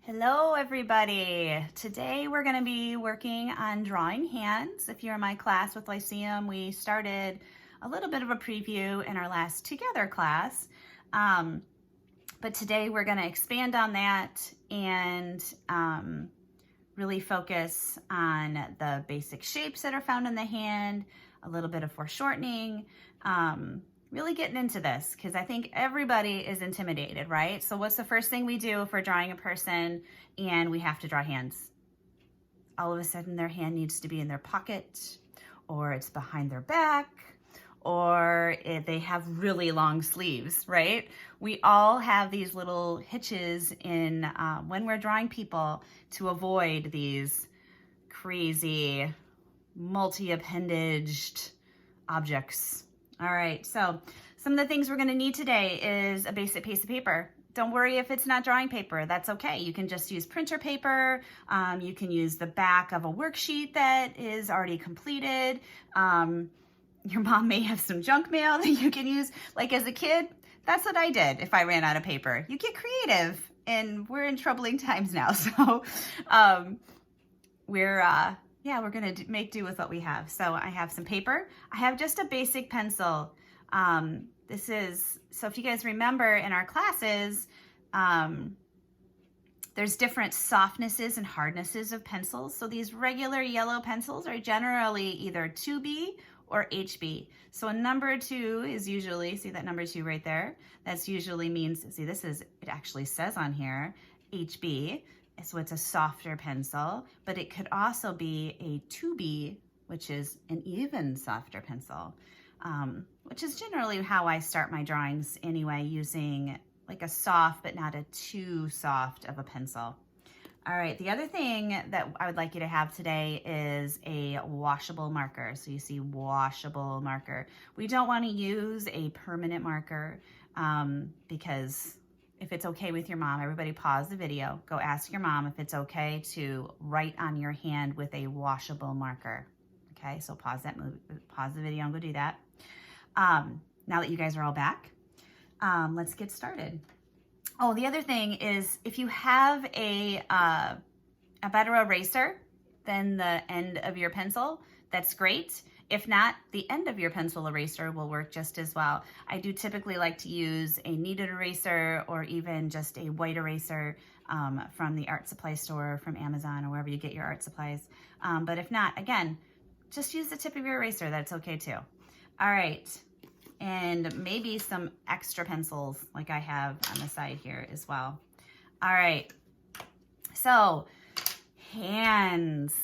Hello everybody. Today we're going to be working on drawing hands. If you're in my class with Lyceum, we started a little bit of a preview in our last Together class. But today we're going to expand on that and really focus on the basic shapes that are found in the hand, a little bit of foreshortening, really getting into this because I think everybody is intimidated, right? So what's the first thing we do if we're drawing a person and we have to draw hands? All of a sudden their hand needs to be in their pocket, or it's behind their back, or they have really long sleeves, right? We all have these little hitches in when we're drawing people to avoid these crazy multi-appendaged objects. All right, so some of the things we're gonna need today is a basic piece of paper. Don't worry if it's not drawing paper, that's okay. You can just use printer paper. You can use the back of a worksheet that is already completed. Your mom may have some junk mail that you can use. Like as a kid, that's what I did if I ran out of paper. You get creative, and we're in troubling times now. So we're gonna make do with what we have. So I have some paper. I have just a basic pencil. So if you guys remember in our classes, there's different softnesses and hardnesses of pencils. So these regular yellow pencils are generally either 2B or HB. So a number 2 is usually, see that number 2 right there? That's usually means, see it actually says on here, HB. So it's a softer pencil, but it could also be a 2B, which is an even softer pencil, which is generally how I start my drawings anyway, using like a soft but not a too soft of a pencil. All right, the other thing that I would like you to have today is a washable marker. So you see washable marker. We don't want to use a permanent marker because if it's okay with your mom, everybody pause the video, go ask your mom if it's okay to write on your hand with a washable marker. Okay, so pause the video and go do that. Now that you guys are all back, let's get started. Oh, the other thing is if you have a better eraser than the end of your pencil, that's great. If not, the end of your pencil eraser will work just as well. I do typically like to use a kneaded eraser or even just a white eraser from the art supply store, from Amazon, or wherever you get your art supplies. But if not, again, just use the tip of your eraser. That's okay too. All right, and maybe some extra pencils like I have on the side here as well. All right, so hands.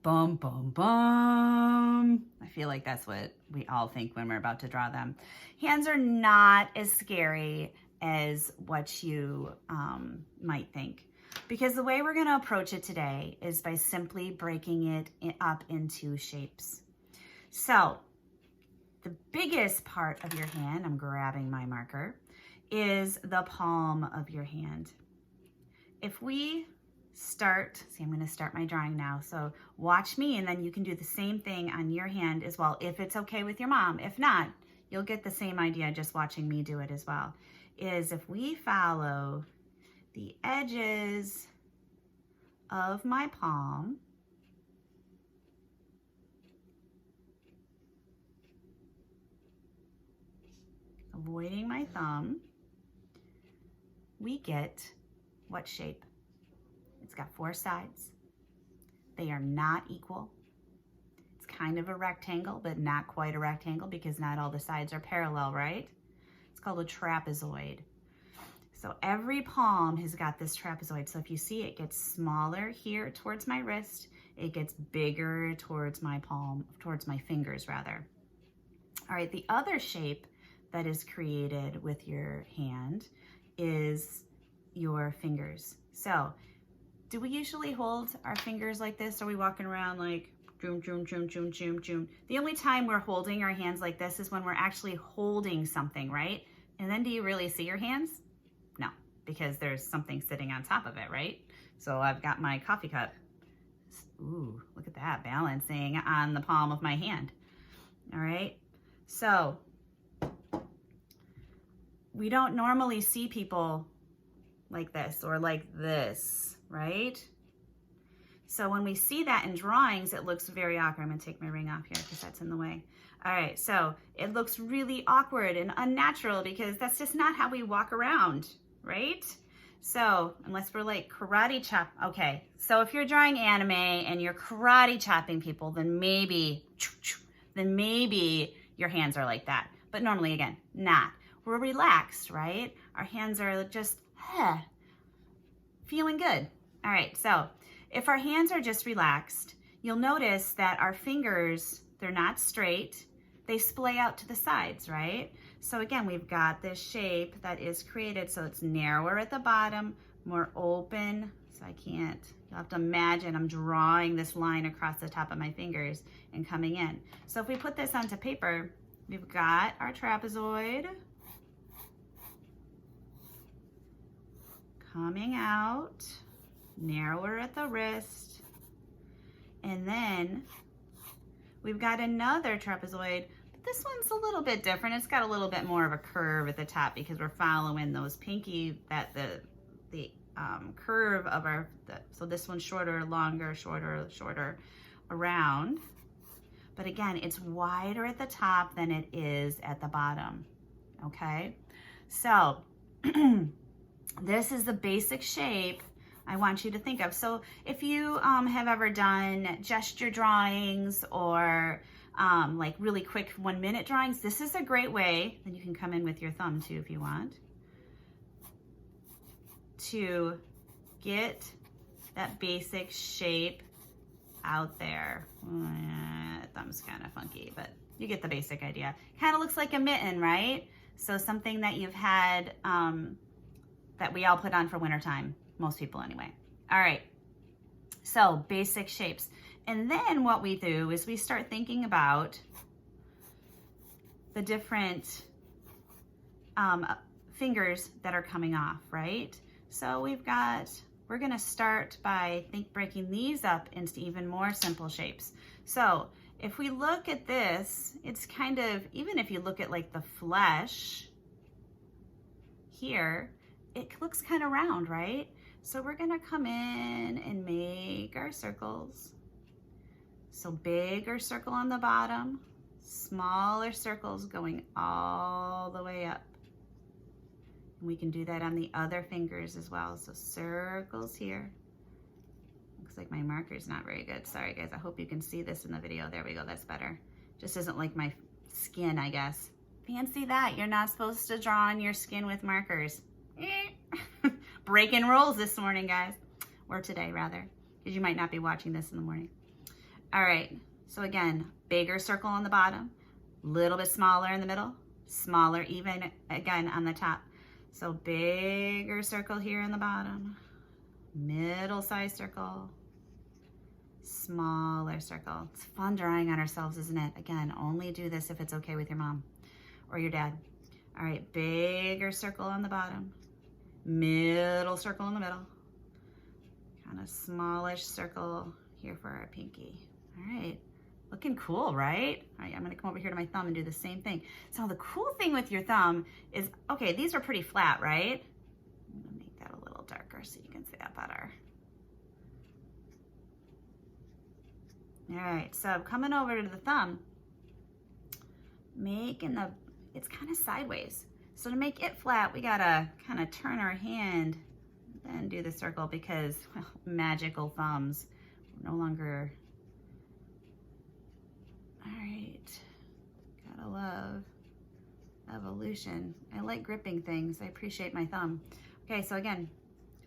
Bum, bum, bum. I feel like that's what we all think when we're about to draw them. Hands are not as scary as what you might think, because the way we're gonna approach it today is by simply breaking it up into shapes. So the biggest part of your hand, I'm grabbing my marker, is the palm of your hand. If we start, see, I'm going to start my drawing now. So watch me, and then you can do the same thing on your hand as well, if it's okay with your mom. If not, you'll get the same idea just watching me do it as well. Is if we follow the edges of my palm, avoiding my thumb, we get what shape? It's got 4 sides. They are not equal. It's kind of a rectangle, but not quite a rectangle because not all the sides are parallel, right? It's called a trapezoid. So every palm has got this trapezoid. So if you see, it gets smaller here towards my wrist. It gets bigger towards my palm, towards my fingers rather. All right, the other shape that is created with your hand is your fingers. So do we usually hold our fingers like this? Or are we walking around like joom, joom, joom, joom, joom, joom? The only time we're holding our hands like this is when we're actually holding something, right? And then do you really see your hands? No, because there's something sitting on top of it, right? So I've got my coffee cup. Ooh, look at that, balancing on the palm of my hand. All right, so we don't normally see people like this or like this, right? So when we see that in drawings, it looks very awkward. I'm gonna take my ring off here because that's in the way. All right, so it looks really awkward and unnatural because that's just not how we walk around, right? So unless we're like karate chop, okay. So if you're drawing anime and you're karate chopping people, then maybe your hands are like that. But normally, again, not. We're relaxed, right? Our hands are just feeling good. All right, so if our hands are just relaxed, you'll notice that our fingers, they're not straight. They splay out to the sides, right? So again, we've got this shape that is created so it's narrower at the bottom, more open. So you'll have to imagine I'm drawing this line across the top of my fingers and coming in. So if we put this onto paper, we've got our trapezoid coming out, narrower at the wrist, and then we've got another trapezoid, but this one's a little bit different. It's got a little bit more of a curve at the top because we're following those pinky, the curve of so this one's shorter, longer, shorter, around. But again, it's wider at the top than it is at the bottom, okay? So this is the basic shape I want you to think of. So if you have ever done gesture drawings or like really quick 1-minute drawings, this is a great way, then you can come in with your thumb too if you want, to get that basic shape out there. Thumb's kind of funky, but you get the basic idea. Kind of looks like a mitten, right? So something that you've had, that we all put on for wintertime, most people anyway. All right, so basic shapes. And then what we do is we start thinking about the different fingers that are coming off, right? So we're gonna start by breaking these up into even more simple shapes. So if we look at this, it's kind of, even if you look at like the flesh here, it looks kind of round, right? So we're gonna come in and make our circles. So bigger circle on the bottom, smaller circles going all the way up. And we can do that on the other fingers as well. So circles here. Looks like my marker's not very good. Sorry guys, I hope you can see this in the video. There we go, that's better. Just isn't like my skin, I guess. Fancy that, you're not supposed to draw on your skin with markers. Breaking rules this morning, guys. Or today, rather, because you might not be watching this in the morning. All right, so again, bigger circle on the bottom, little bit smaller in the middle, smaller even again on the top. So bigger circle here in the bottom, middle size circle, smaller circle. It's fun drawing on ourselves, isn't it? Again, only do this if it's okay with your mom or your dad. All right, bigger circle on the bottom, middle circle in the middle, kind of smallish circle here for our pinky. All right, looking cool, right? All right, I'm gonna come over here to my thumb and do the same thing. So the cool thing with your thumb is, okay, these are pretty flat, right? I'm gonna make that a little darker so you can see that better. All right, so coming over to the thumb, it's kind of sideways. So to make it flat, we gotta kind of turn our hand, then do the circle because, well, magical thumbs, no longer. All right, gotta love evolution. I like gripping things. I appreciate my thumb. Okay, so again,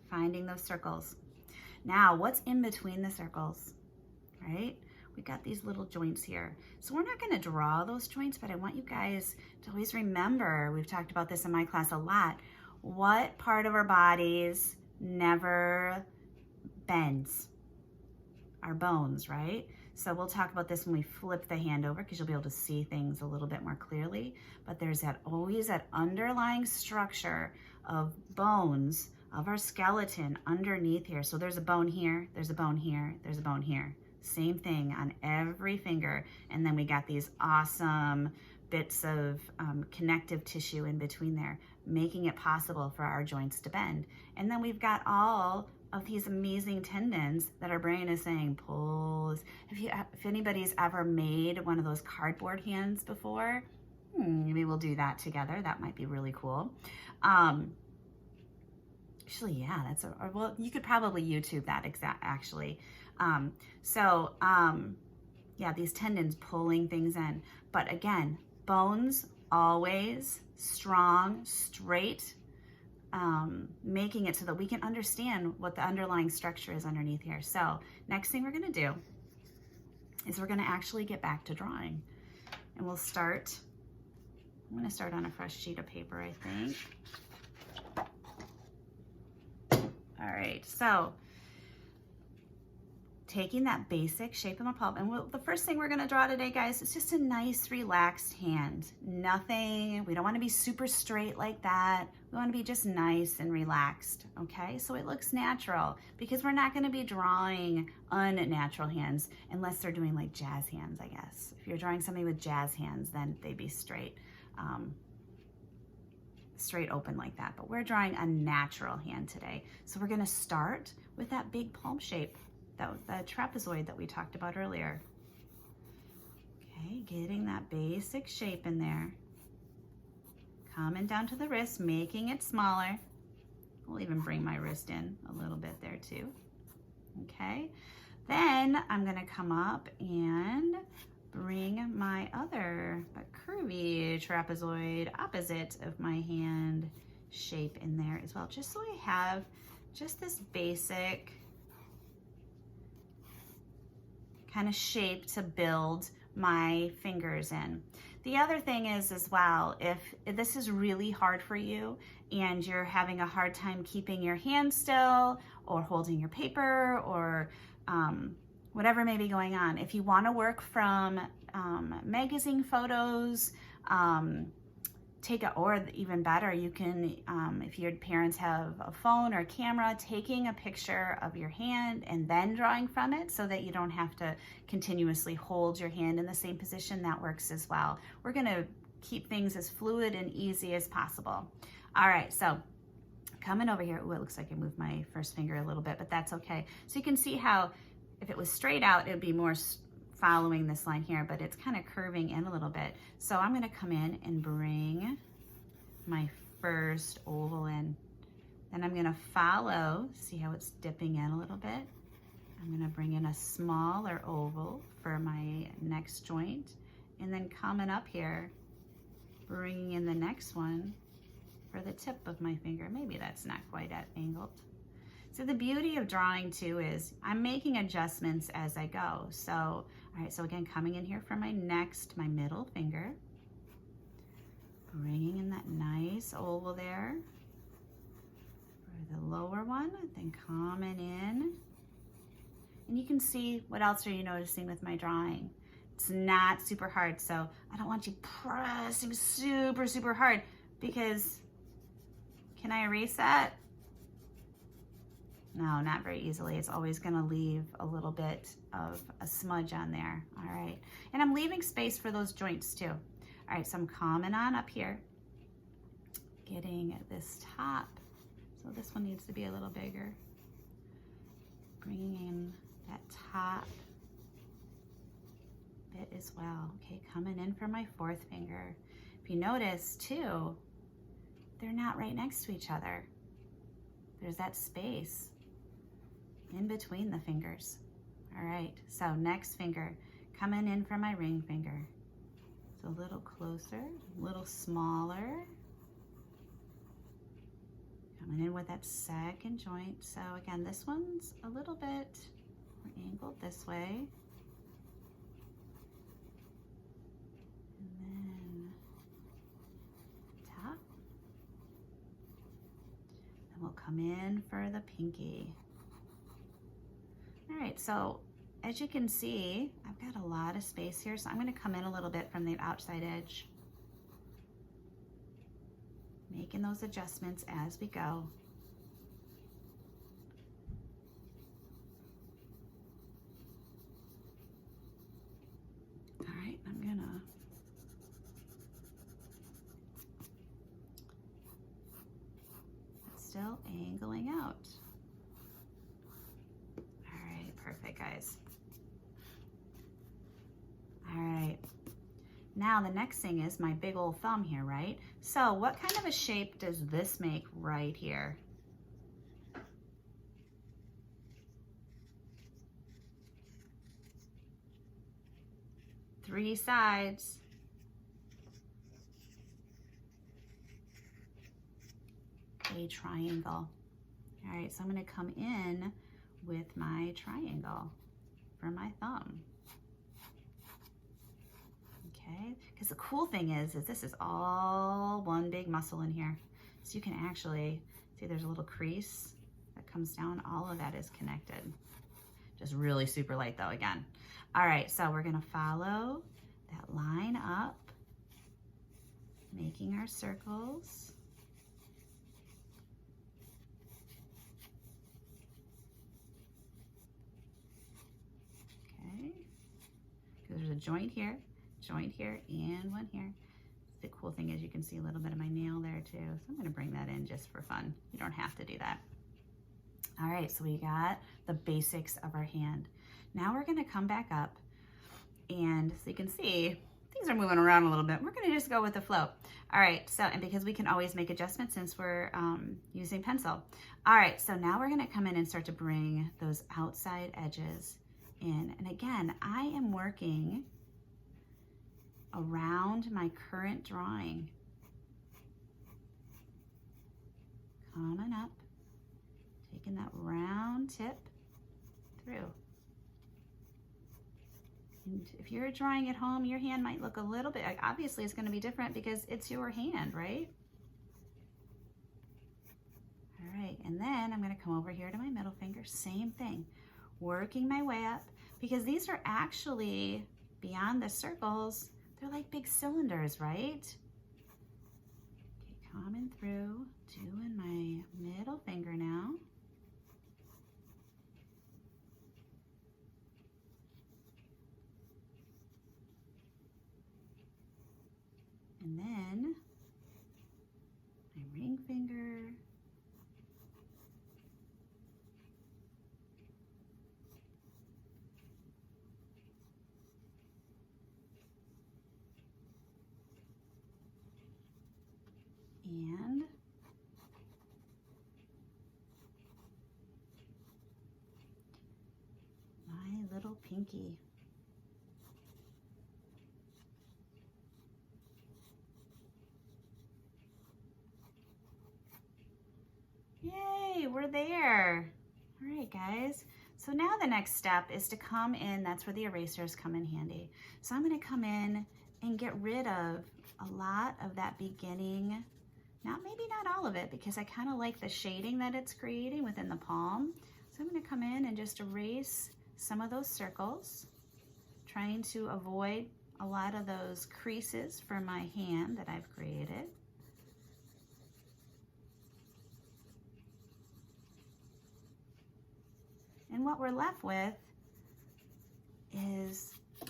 finding those circles. Now, what's in between the circles, right? We got these little joints here. So we're not gonna draw those joints, but I want you guys to always remember, we've talked about this in my class a lot, what part of our bodies never bends? Our bones, right? So we'll talk about this when we flip the hand over because you'll be able to see things a little bit more clearly. But there's always that underlying structure of bones of our skeleton underneath here. So there's a bone here, there's a bone here, there's a bone here. Same thing on every finger. And then we got these awesome bits of connective tissue in between there. making it possible for our joints to bend. And then we've got all of these amazing tendons that our brain is saying, pull. If anybody's ever made one of those cardboard hands before, maybe we'll do that together. That might be really cool. Actually, yeah, well, you could probably YouTube that actually. Yeah, these tendons pulling things in. But again, bones always strong, straight, making it so that we can understand what the underlying structure is underneath here. So next thing we're gonna do is we're gonna actually get back to drawing. And we'll start, I'm gonna start on a fresh sheet of paper, I think. All right, so taking that basic shape of my palm, and the first thing we're gonna draw today, guys, is just a nice relaxed hand. Nothing, we don't wanna be super straight like that. We wanna be just nice and relaxed, okay? So it looks natural, because we're not gonna be drawing unnatural hands unless they're doing like jazz hands, I guess. If you're drawing somebody with jazz hands, then they'd be straight. Straight open like that, but we're drawing a natural hand today. So we're gonna start with that big palm shape, the trapezoid that we talked about earlier. Okay, getting that basic shape in there. Coming down to the wrist, making it smaller. We'll even bring my wrist in a little bit there too. Okay, then I'm gonna come up and bring my other, but curvy trapezoid opposite of my hand shape in there as well, just so I have just this basic kind of shape to build my fingers in. The other thing is as well, if this is really hard for you and you're having a hard time keeping your hand still or holding your paper or whatever may be going on. If you want to work from magazine photos, or even better, you can, if your parents have a phone or a camera, taking a picture of your hand and then drawing from it so that you don't have to continuously hold your hand in the same position. That works as well. We're going to keep things as fluid and easy as possible. All right, so coming over here. Ooh, it looks like I moved my first finger a little bit, but that's okay. So you can see how if it was straight out, it would be more following this line here, but it's kind of curving in a little bit. So I'm gonna come in and bring my first oval in. Then I'm gonna follow, see how it's dipping in a little bit. I'm gonna bring in a smaller oval for my next joint, and then coming up here, bringing in the next one for the tip of my finger. Maybe that's not quite at angled. So the beauty of drawing too is I'm making adjustments as I go. So, all right, so again, coming in here for my middle finger, bringing in that nice oval there for the lower one, then coming in. And you can see, what else are you noticing with my drawing? It's not super hard, so I don't want you pressing super, super hard, because can I erase that? No, not very easily. It's always gonna leave a little bit of a smudge on there. All right, and I'm leaving space for those joints too. All right, so I'm coming on up here, getting this top. So this one needs to be a little bigger. Bringing in that top bit as well. Okay, coming in for my fourth finger. If you notice too, they're not right next to each other. There's that space in between the fingers. All right, so next finger, coming in for my ring finger. So a little closer, a little smaller. Coming in with that second joint. So again, this one's a little bit more angled this way. And then top. And we'll come in for the pinky. All right, so as you can see, I've got a lot of space here, so I'm gonna come in a little bit from the outside edge, making those adjustments as we go. All right, I'm gonna still angling out. All right, perfect, guys. All right. Now the next thing is my big old thumb here, right? So what kind of a shape does this make right here? Three sides. A triangle. All right, so I'm going to come in with my triangle for my thumb. Okay, because the cool thing is this is all one big muscle in here. So you can actually see there's a little crease that comes down. All of that is connected. Just really super light though, again. All right, so we're gonna follow that line up, making our circles. Okay, because there's a joint here, and one here. The cool thing is you can see a little bit of my nail there too. So I'm gonna bring that in just for fun. You don't have to do that. All right, so we got the basics of our hand. Now we're gonna come back up, and so you can see things are moving around a little bit. We're gonna just go with the flow. All right, so, and because we can always make adjustments since we're using pencil. All right, so now we're gonna come in and start to bring those outside edges in. And again, I am working around my current drawing. Coming up, taking that round tip through. And if you're drawing at home, your hand might look a little bit, obviously it's going to be different because it's your hand, right? All right, and then I'm going to come over here to my middle finger, same thing, working my way up, because these are actually, beyond the circles, they're like big cylinders, right? Okay, coming through, doing my middle finger now. And then my ring finger. And my little pinky. Yay, we're there. All right, guys. So now the next step is to come in, that's where the erasers come in handy. So I'm gonna come in and get rid of a lot of that beginning, maybe not all of it, because I kind of like the shading that it's creating within the palm. So I'm gonna come in and just erase some of those circles, trying to avoid a lot of those creases for my hand that I've created. And what we're left with is a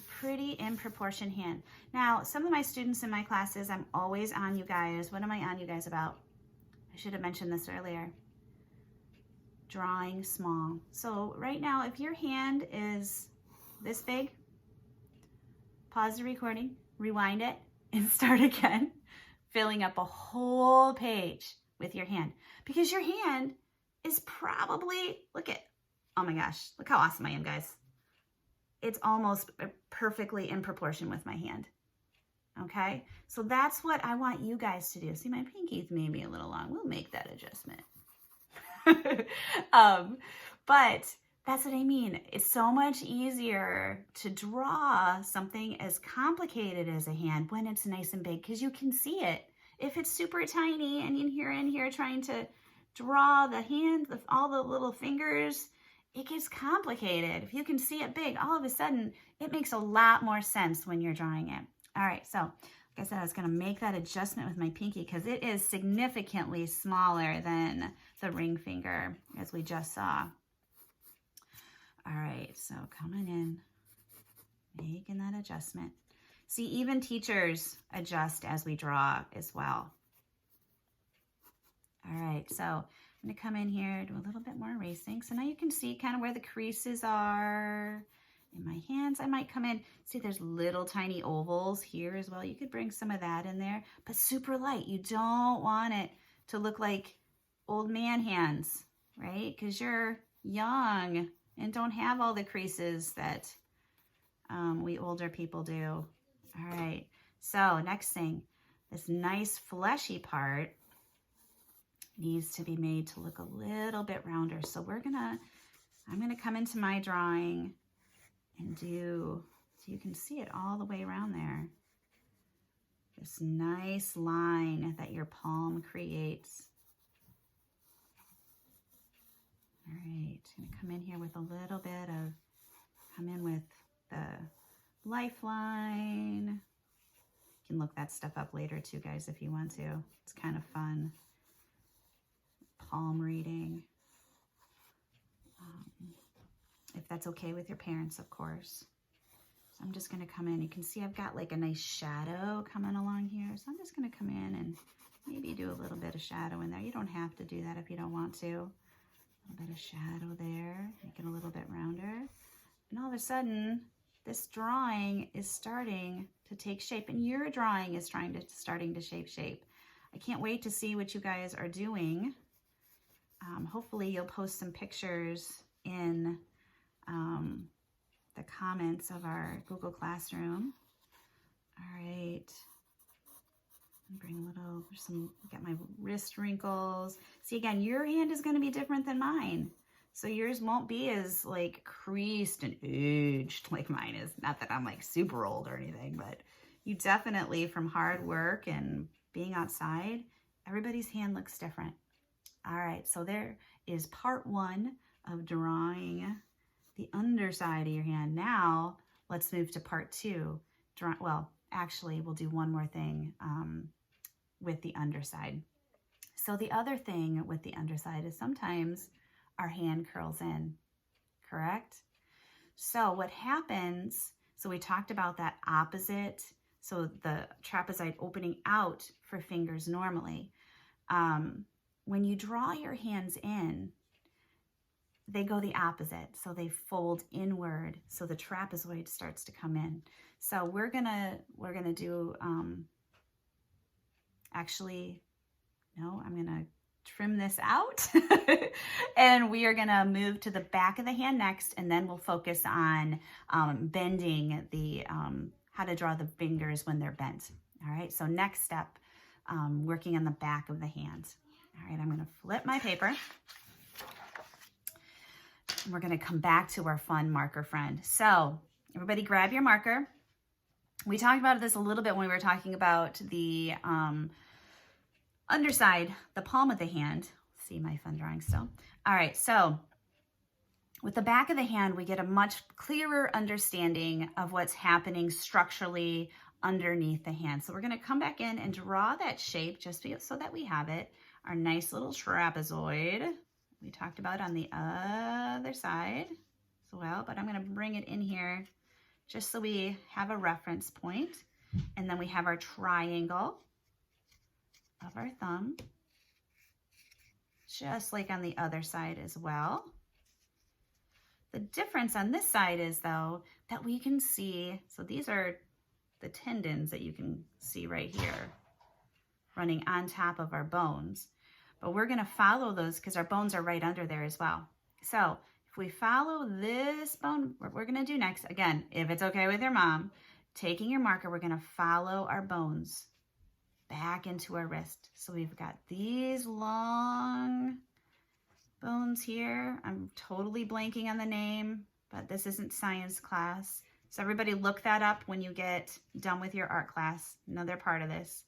pretty in proportion hand. Now, some of my students in my classes, I'm always on you guys. What am I on you guys about? I should have mentioned this earlier. Drawing small. So right now, if your hand is this big, pause the recording, rewind it, and start again, filling up a whole page with your hand. Because your hand is probably, oh my gosh, look how awesome I am, guys. It's almost perfectly in proportion with my hand, okay? So that's what I want you guys to do. See, my pinky's maybe a little long. We'll make that adjustment. But that's what I mean. It's so much easier to draw something as complicated as a hand when it's nice and big, because you can see it. If it's super tiny and you're in here trying to draw the hand with all the little fingers, it gets complicated. If you can see it big, all of a sudden, it makes a lot more sense when you're drawing it. All right, so like I said, I was gonna make that adjustment with my pinky because it is significantly smaller than the ring finger, as we just saw. All right, so coming in, making that adjustment. See, even teachers adjust as we draw as well. All right, so I'm gonna come in here, do a little bit more erasing. So now you can see kind of where the creases are. In my hands, I might come in. See, there's little tiny ovals here as well. You could bring some of that in there, but super light. You don't want it to look like old man hands, right? Because you're young and don't have all the creases that we older people do. All right, so next thing, this nice fleshy part needs to be made to look a little bit rounder. So I'm gonna come into my drawing and do, so you can see it all the way around there. This nice line that your palm creates. All right, I'm gonna come in here with a little bit of, come in with the lifeline. You can look that stuff up later too, guys, if you want to. It's kind of fun. Palm reading. If that's okay with your parents, of course. So I'm just gonna come in. You can see I've got like a nice shadow coming along here. So I'm just gonna come in and maybe do a little bit of shadow in there. You don't have to do that if you don't want to. A little bit of shadow there, make it a little bit rounder. And all of a sudden, this drawing is starting to take shape, and your drawing is starting to shape. I can't wait to see what you guys are doing. Hopefully you'll post some pictures in the comments of our Google Classroom. All right. Bring a little, got my wrist wrinkles. See, again, your hand is going to be different than mine. So yours won't be as like creased and aged like mine is. Not that I'm like super old or anything, but you definitely, from hard work and being outside, everybody's hand looks different. All right, so there is part one of drawing the underside of your hand. Now let's move to part two. Well, actually, we'll do one more thing with the underside. So the other thing with the underside is sometimes our hand curls in, correct? So what happens, so we talked about that opposite, so the trapezoid opening out for fingers normally. When you draw your hands in, they go the opposite. So they fold inward. So the trapezoid starts to come in. So we're gonna do, actually, no, I'm gonna trim this out and we are gonna move to the back of the hand next, and then we'll focus on bending the, how to draw the fingers when they're bent. All right, so next step, working on the back of the hand. All right, I'm gonna flip my paper. And we're gonna come back to our fun marker friend. So everybody grab your marker. We talked about this a little bit when we were talking about the underside, the palm of the hand. See my fun drawing still. All right, so with the back of the hand, we get a much clearer understanding of what's happening structurally underneath the hand. So we're gonna come back in and draw that shape just so that we have it. Our nice little trapezoid we talked about on the other side as well, but I'm gonna bring it in here just so we have a reference point. And then we have our triangle of our thumb, just like on the other side as well. The difference on this side is, though, that we can see, so these are the tendons that you can see right here running on top of our bones. But we're gonna follow those because our bones are right under there as well. So if we follow this bone, what we're gonna do next, again, if it's okay with your mom, taking your marker, we're gonna follow our bones back into our wrist. So we've got these long bones here. I'm totally blanking on the name, but this isn't science class. So everybody look that up when you get done with your art class. You know they're part of this.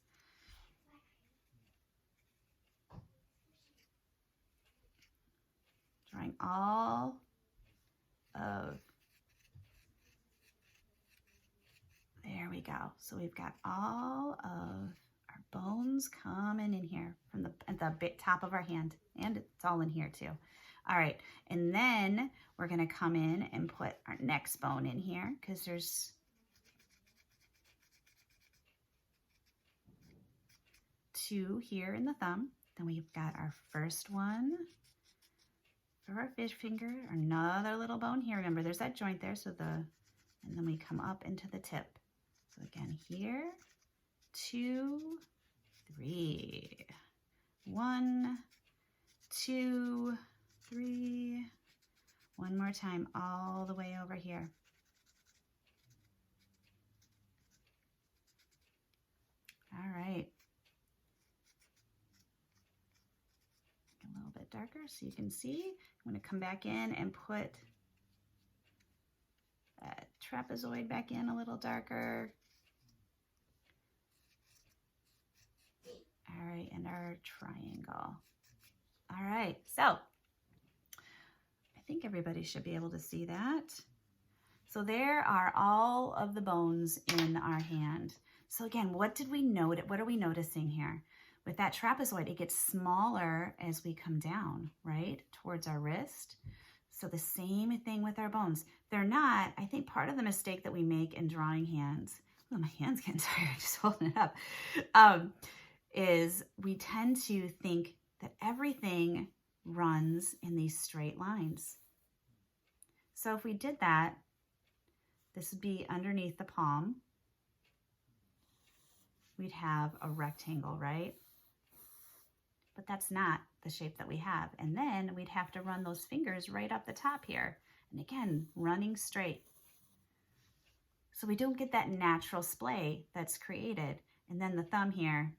Drawing all of, there we go. So we've got all of our bones coming in here from at the top of our hand, and it's all in here too. All right, and then we're gonna come in and put our next bone in here because there's two here in the thumb. Then we've got our first one for our fish finger, another little bone here. Remember, there's that joint there, and then we come up into the tip. So again, here, 2, 3. 1, 2, 3. One more time, all the way over here. All right. A little bit darker so you can see. I'm going to come back in and put that trapezoid back in a little darker. All right, and our triangle. All right, so I think everybody should be able to see that. So there are all of the bones in our hand. So again, what did we note? What are we noticing here? With that trapezoid, it gets smaller as we come down, right, towards our wrist. So the same thing with our bones. They're not, I think part of the mistake that we make in drawing hands, oh, my hand's getting tired just holding it up, is we tend to think that everything runs in these straight lines. So if we did that, this would be underneath the palm. We'd have a rectangle, right? But that's not the shape that we have. And then we'd have to run those fingers right up the top here. And again, running straight. So we don't get that natural splay that's created. And then the thumb here,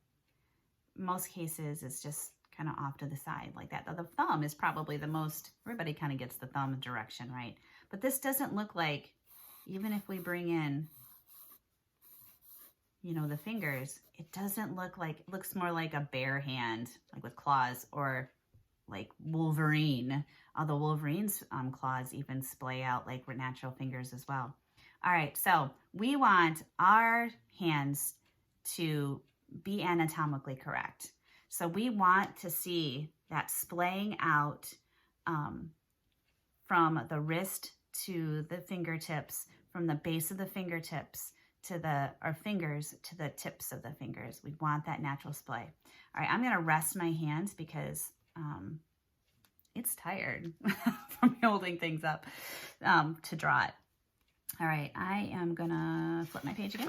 most cases is just kind of off to the side like that. The thumb is probably the most, everybody kind of gets the thumb direction, right? But this doesn't look like, even if we bring in, you know, the fingers, it doesn't look like, it looks more like a bare hand, like with claws, or like Wolverine, although Wolverine's claws even splay out like natural fingers as well. All right, so we want our hands to be anatomically correct. So we want to see that splaying out from the wrist to the fingertips, from the base of the fingertips to our fingers to the tips of the fingers. We want that natural splay. All right, I'm gonna rest my hands because it's tired from holding things up to draw it. All right, I am gonna flip my page again.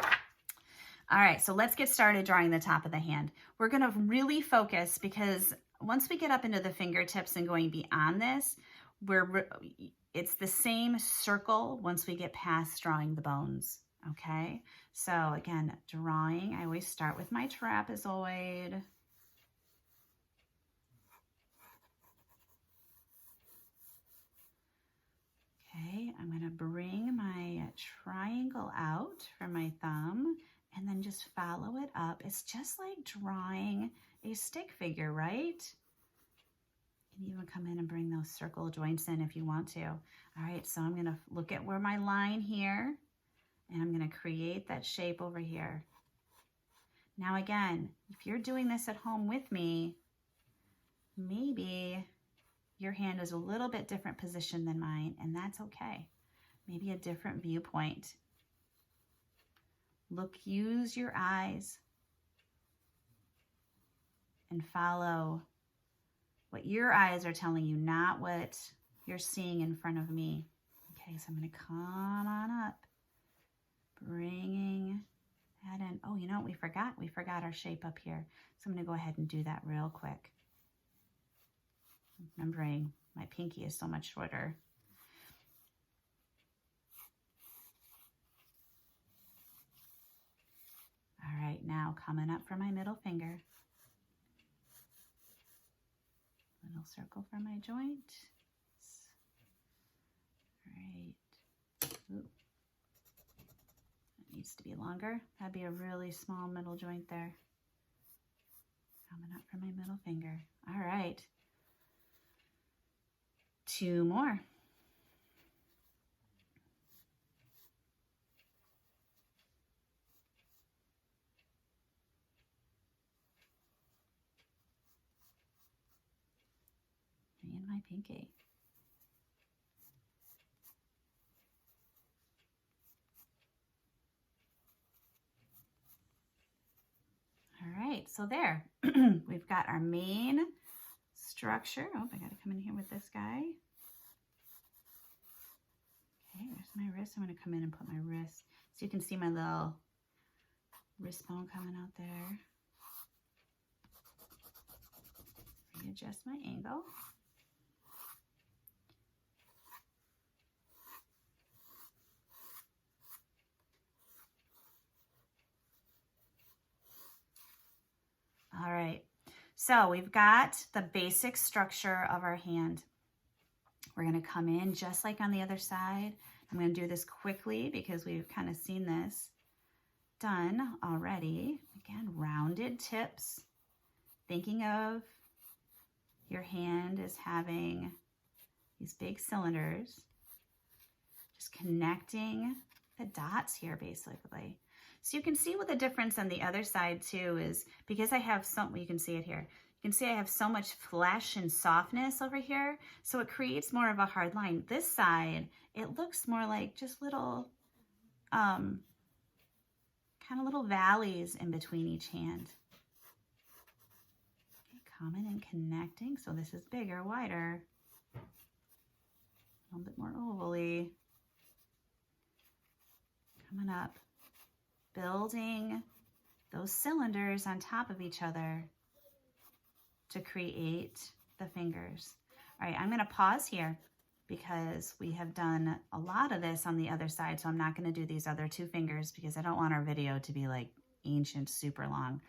All right, so let's get started drawing the top of the hand. We're gonna really focus because once we get up into the fingertips and going beyond this, it's the same circle once we get past drawing the bones, okay? So again, drawing, I always start with my trapezoid. Okay, I'm gonna bring my triangle out from my thumb and then just follow it up. It's just like drawing a stick figure, right? You can even come in and bring those circle joints in if you want to. All right, so I'm gonna look at where my line here, and I'm gonna create that shape over here. Now again, if you're doing this at home with me, maybe your hand is a little bit different position than mine, and that's okay. Maybe a different viewpoint. Look, use your eyes and follow what your eyes are telling you, not what you're seeing in front of me. Okay, so I'm gonna come on up, bringing that in. Oh, you know what we forgot? We forgot our shape up here. So I'm gonna go ahead and do that real quick. Remembering my pinky is so much shorter. All right, now coming up for my middle finger. Little circle for my joint. All right. Ooh. It needs to be longer. That'd be a really small middle joint there. Coming up for my middle finger. All right. 2 more. And my pinky. All right, so there, we've got our main structure. Oh, I gotta come in here with this guy. Okay, where's my wrist? I'm gonna come in and put my wrist. So you can see my little wrist bone coming out there. Readjust my angle. All right, so we've got the basic structure of our hand. We're gonna come in just like on the other side. I'm gonna do this quickly because we've kind of seen this done already. Again, rounded tips. Thinking of your hand as having these big cylinders. Just connecting the dots here basically. So you can see what the difference on the other side too is, because I have some, you can see it here. You can see I have so much flesh and softness over here, so it creates more of a hard line. This side, it looks more like just little, kind of little valleys in between each hand. Okay, coming and connecting. So this is bigger, wider, a little bit more ovally. Coming up, building those cylinders on top of each other to create the fingers. All right, I'm gonna pause here because we have done a lot of this on the other side, so I'm not gonna do these other two fingers because I don't want our video to be like ancient, super long.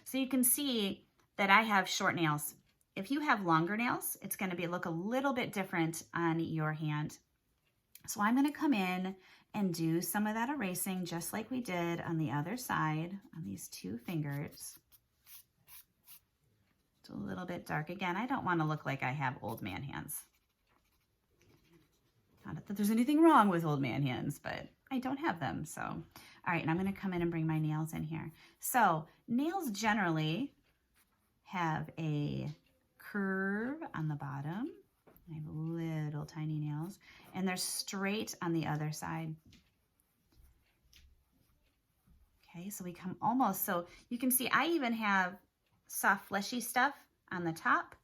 So you can see that I have short nails. If you have longer nails, it's gonna look a little bit different on your hand. So I'm gonna come in and do some of that erasing just like we did on the other side on these two fingers. It's a little bit dark. Again, I don't want to look like I have old man hands. Not that there's anything wrong with old man hands, but I don't have them. So, all right, and I'm going to come in and bring my nails in here. So nails generally have a curve on the bottom. I have little tiny nails, and they're straight on the other side. Okay, so we come almost, so you can see I even have soft fleshy stuff on the top.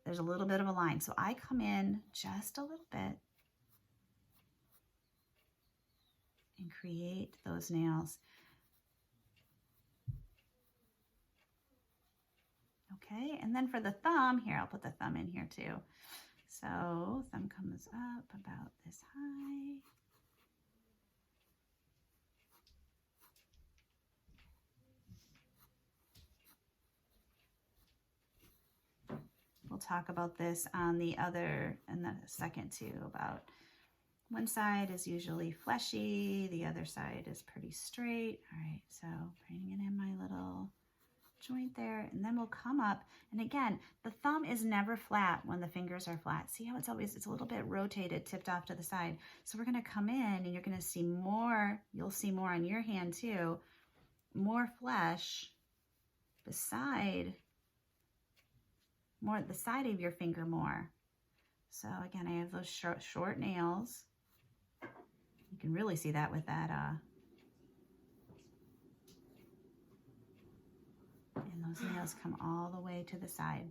There's a little bit of a line, so I come in just a little bit and create those nails. Okay, and then for the thumb, here, I'll put the thumb in here too. So thumb comes up about this high. We'll talk about this on the other in the second too, about one side is usually fleshy, the other side is pretty straight. All right, so bringing in my little joint there, and then we'll come up, and again, the thumb is never flat when the fingers are flat. See how it's a little bit rotated, tipped off to the side. So we're gonna come in and you're gonna see more, you'll see more on your hand too, more flesh beside, more at the side of your finger more. So again, I have those short nails. You can really see that with that, and those nails come all the way to the side.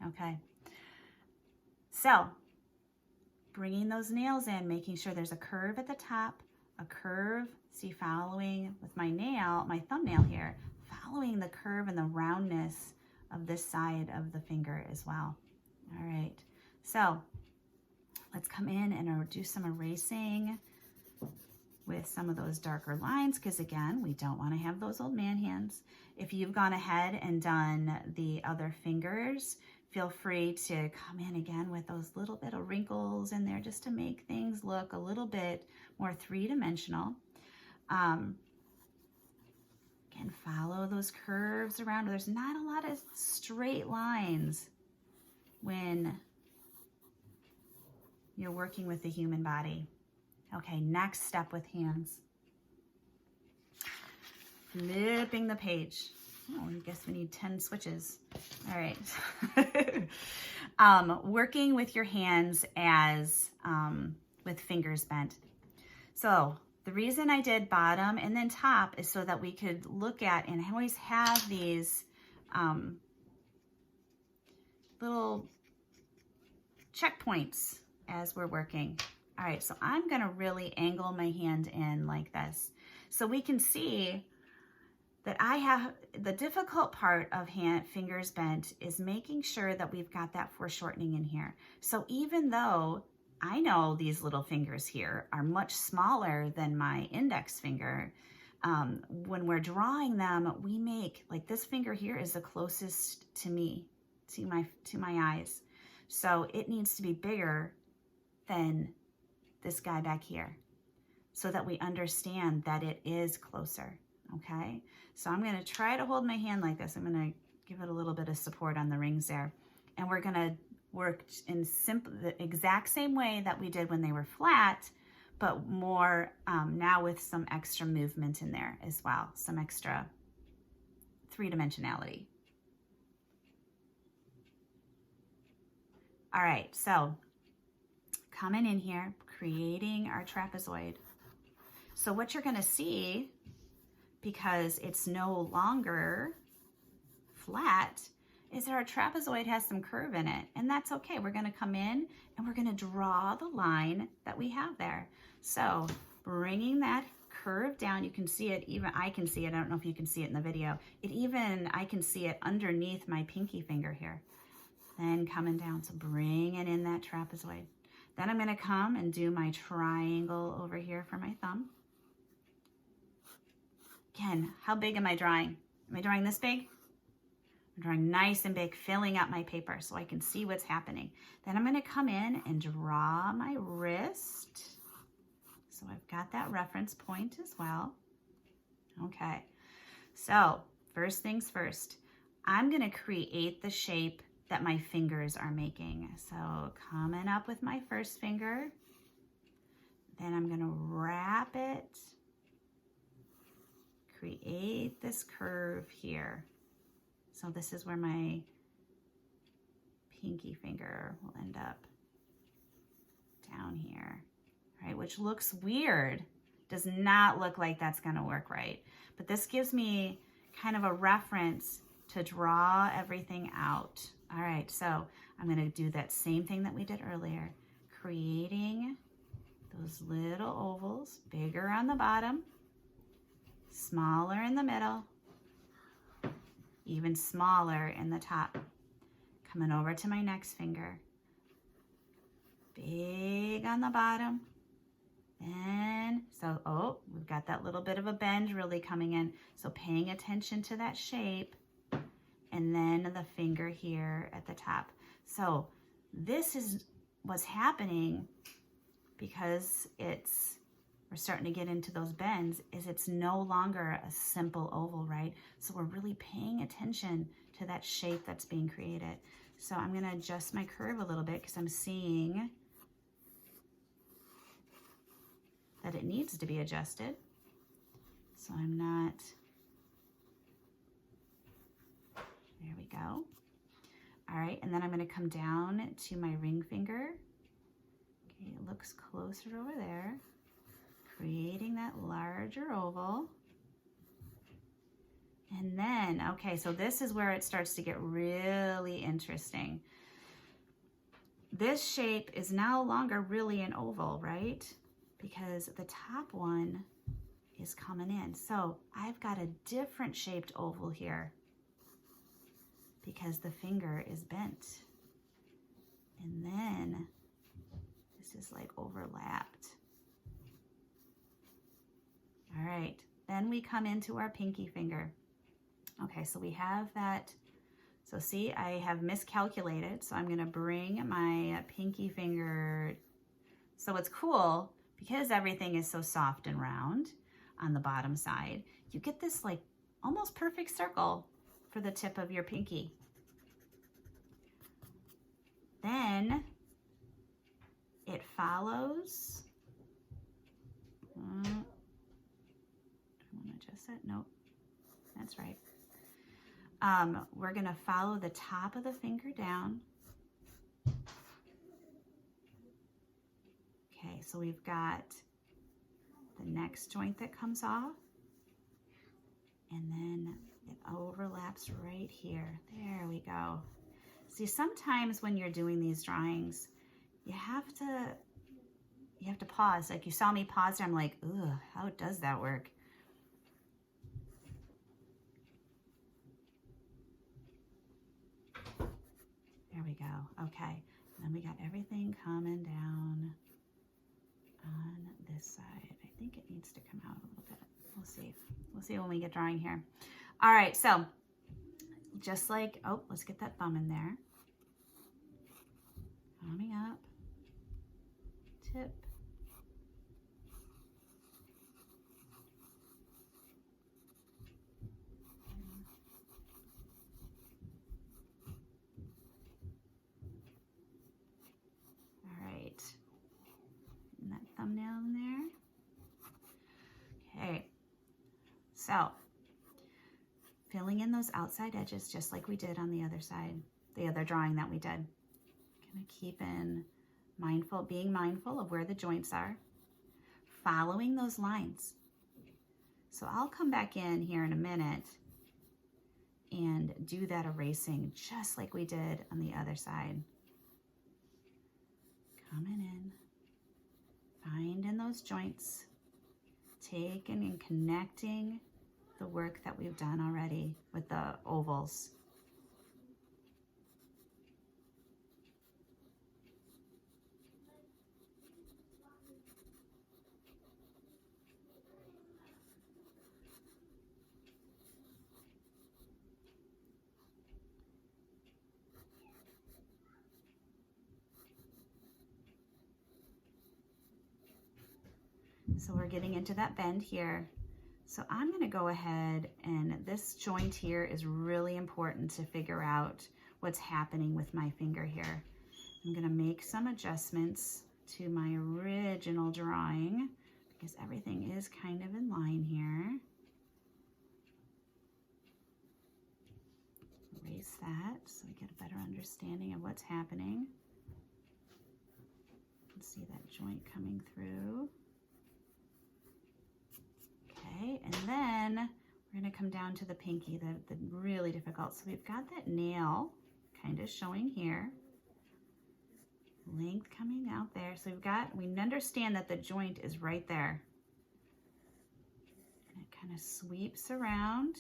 Okay, so bringing those nails in, making sure there's a curve at the top, a curve, see, following with my nail, my thumbnail here, following the curve and the roundness of this side of the finger as well. All right, so let's come in and do some erasing with some of those darker lines, because again, we don't want to have those old man hands. If you've gone ahead and done the other fingers, feel free to come in again with those little bit of wrinkles in there just to make things look a little bit more three-dimensional. Again, follow those curves around. There's not a lot of straight lines when you're working with the human body. Okay, next step with hands. Flipping the page. Oh, I guess we need 10 switches. All right. Working with your hands as with fingers bent. So the reason I did bottom and then top is so that we could look at and always have these little checkpoints as we're working. All right, so I'm gonna really angle my hand in like this. So we can see that I have, the difficult part of fingers bent is making sure that we've got that foreshortening in here. So even though I know these little fingers here are much smaller than my index finger, when we're drawing them, we make, like this finger here is the closest to me, to my eyes. So it needs to be bigger than this guy back here so that we understand that it is closer. Okay, so I'm gonna try to hold my hand like this. I'm gonna give it a little bit of support on the rings there. And we're gonna work in the exact same way that we did when they were flat, but more now with some extra movement in there as well, some extra three-dimensionality. All right, so coming in here, creating our trapezoid. So what you're gonna see, because it's no longer flat, is that our trapezoid has some curve in it, and that's okay. We're gonna come in and we're gonna draw the line that we have there. So bringing that curve down, you can see it, even I can see it, I don't know if you can see it in the video, I can see it underneath my pinky finger here. Then coming down, so bringing in that trapezoid. Then I'm gonna come and do my triangle over here for my thumb. Again, how big am I drawing? Am I drawing this big? I'm drawing nice and big, filling up my paper so I can see what's happening. Then I'm gonna come in and draw my wrist. So I've got that reference point as well. Okay, so first things first, I'm gonna create the shape that my fingers are making. So coming up with my first finger, then I'm gonna wrap it, create this curve here. So this is where my pinky finger will end up, down here, right? Which looks weird, does not look like that's gonna work right. But this gives me kind of a reference to draw everything out. All right, so I'm gonna do that same thing that we did earlier, creating those little ovals, bigger on the bottom, smaller in the middle, even smaller in the top. Coming over to my next finger, big on the bottom, and so, oh, we've got that little bit of a bend really coming in. So paying attention to that shape, and then the finger here at the top. So this is what's happening because we're starting to get into those bends, is it's no longer a simple oval, right? So we're really paying attention to that shape that's being created. So I'm gonna adjust my curve a little bit because I'm seeing that it needs to be adjusted. So I'm not, there we go. All right, and then I'm gonna come down to my ring finger. Okay, it looks closer over there. Creating that larger oval. And then, okay, so this is where it starts to get really interesting. This shape is no longer really an oval, right? Because the top one is coming in. So I've got a different shaped oval here because the finger is bent. And then this is like overlapped. All right, then we come into our pinky finger. Okay, so we have that. So see, I have miscalculated. So I'm gonna bring my pinky finger. So it's cool because everything is so soft and round on the bottom side. You get this like almost perfect circle for the tip of your pinky. Then it follows. I want to adjust that. Nope, that's right. We're gonna follow the top of the finger down. Okay, so we've got the next joint that comes off, and then it overlaps right here. There we go. See, sometimes when you're doing these drawings, you have to pause. Like you saw me pause there, I'm like, ugh, how does that work? There we go. Okay. And then we got everything coming down on this side. I think it needs to come out a little bit. We'll see. We'll see when we get drawing here. All right. So just like, oh, let's get that thumb in there. Coming up. Tip. And that thumbnail in there. Okay, so filling in those outside edges just like we did on the other side, the other drawing that we did. Gonna keep being mindful of where the joints are, following those lines. So I'll come back in here in a minute and do that erasing just like we did on the other side. Coming in. Finding those joints, taking and connecting the work that we've done already with the ovals. So we're getting into that bend here. So I'm going to go ahead, and this joint here is really important to figure out what's happening with my finger here. I'm going to make some adjustments to my original drawing because everything is kind of in line here. Erase that so we get a better understanding of what's happening. You can see that joint coming through. Okay, and then we're going to come down to the pinky, the really difficult. So we've got that nail kind of showing here. Length coming out there. So we understand that the joint is right there. And it kind of sweeps around.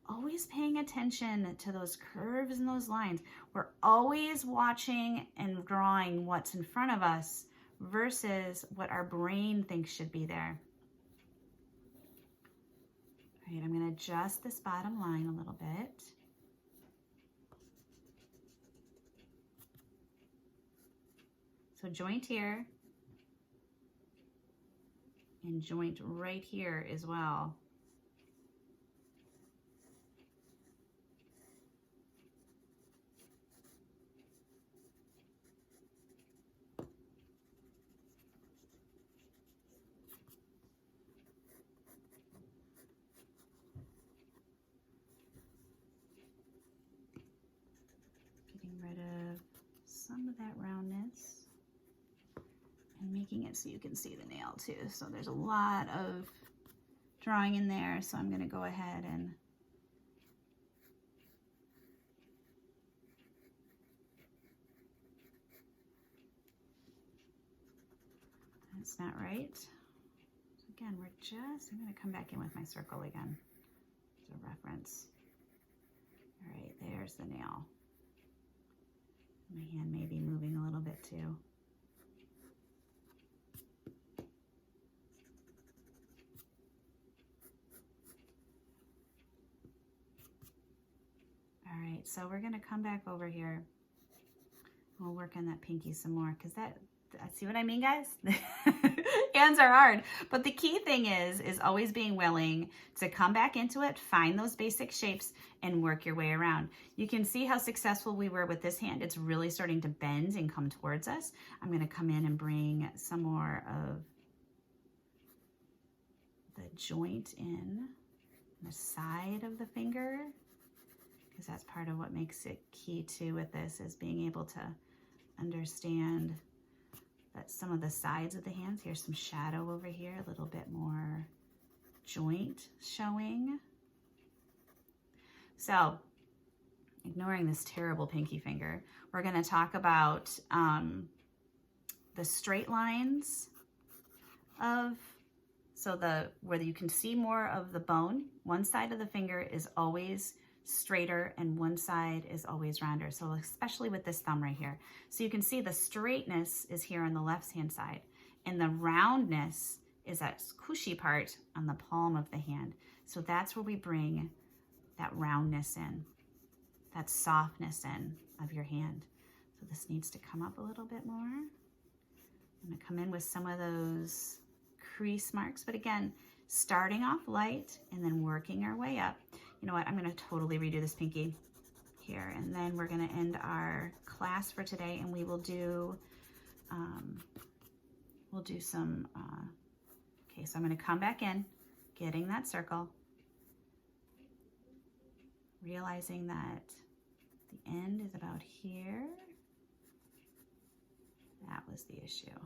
Always paying attention to those curves and those lines. We're always watching and drawing what's in front of us versus what our brain thinks should be there. All right, I'm going to adjust this bottom line a little bit. So joint here and joint right here as well. Getting rid of some of that roundness. And making it so you can see the nail too. So there's a lot of drawing in there. So I'm going to go ahead and that's not right. So again, I'm going to come back in with my circle again as a reference. All right, there's the nail. My hand may be moving a little bit too. All right, so we're gonna come back over here. We'll work on that pinky some more because see what I mean, guys? Hands are hard, but the key thing is always being willing to come back into it, find those basic shapes, and work your way around. You can see how successful we were with this hand. It's really starting to bend and come towards us. I'm gonna come in and bring some more of the joint in the side of the finger. because that's part of what makes it key too with this, is being able to understand that some of the sides of the hands, here's some shadow over here, a little bit more joint showing. So ignoring this terrible pinky finger, we're going to talk about the straight lines of, so where you can see more of the bone, one side of the finger is always straighter and one side is always rounder. So especially with this thumb right here. So you can see the straightness is here on the left hand side and the roundness is that cushy part on the palm of the hand. So that's where we bring that roundness in, that softness in of your hand. So this needs to come up a little bit more. I'm gonna come in with some of those crease marks, but again, starting off light and then working our way up. You know what, I'm gonna totally redo this pinky here, and then we're gonna end our class for today, and we will do, some, okay, so I'm gonna come back in, getting that circle, realizing that the end is about here. That was the issue.